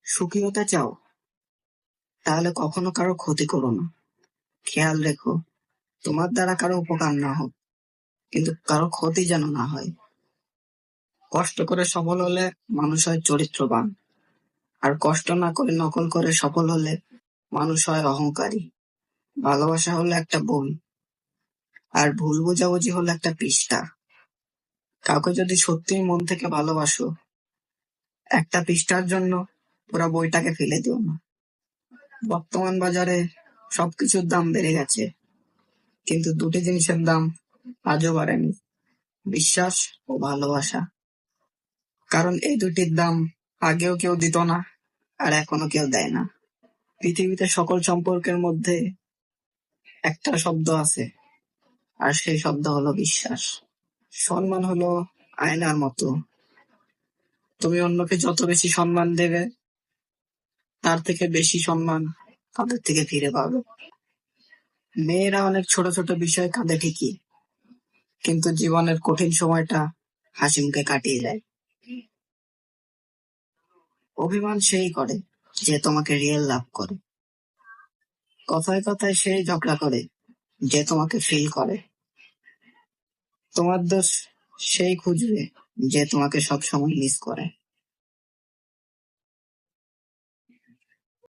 সুখী হতে চাও? তাহলে কখনো কারো ক্ষতি করো না। খেয়াল রেখো, তোমার দ্বারা কারো উপকার না হোক, কিন্তু কারো ক্ষতি যেন না হয়। কষ্ট করে সফল হলে মানুষ হয় চরিত্রবান, আর কষ্ট না করে নকল করে সফল হলে মানুষ হয় অহংকারী। ভালোবাসা হলো একটা বই, আর ভুল বোঝাবুঝি হলো একটা পৃষ্ঠা। কাউকে যদি সত্যিই মন থেকে ভালোবাসো, একটা পৃষ্ঠার জন্য পুরো বইটাকে ফেলে দিও না। বর্তমান বাজারে সবকিছুর দাম বেড়ে গেছে, কিন্তু দুটি জিনিসের দাম আজও বাড়েনি: বিশ্বাস ও ভালোবাসা। কারণ এই দুটির দাম আগেও কেউ দিত না, আর এখনো কেউ দেয় না। পৃথিবীতে সকল সম্পর্কের মধ্যে একটা শব্দ আছে, আর সেই শব্দ হলো বিশ্বাস। সম্মান হলো আয়নার মতো, তুমি অন্যকে যত বেশি সম্মান দেবে, তার থেকে বেশি সম্মান তাদের থেকে ফিরে পাবে। মেয়েরা অনেক ছোট ছোট বিষয় কাঁদে ঠিকই, কিন্তু জীবনের কঠিন সময়টা হাসি মুখে কাটিয়ে যায়। অভিমান সেই করে যে তোমাকে রিয়েল লাভ করে। কথায় কথায় সেই ঝগড়া করে যে তোমাকে ফিল করে। তোমার দোষ সেই খুঁজবে যে তোমাকে সবসময় মিস করে।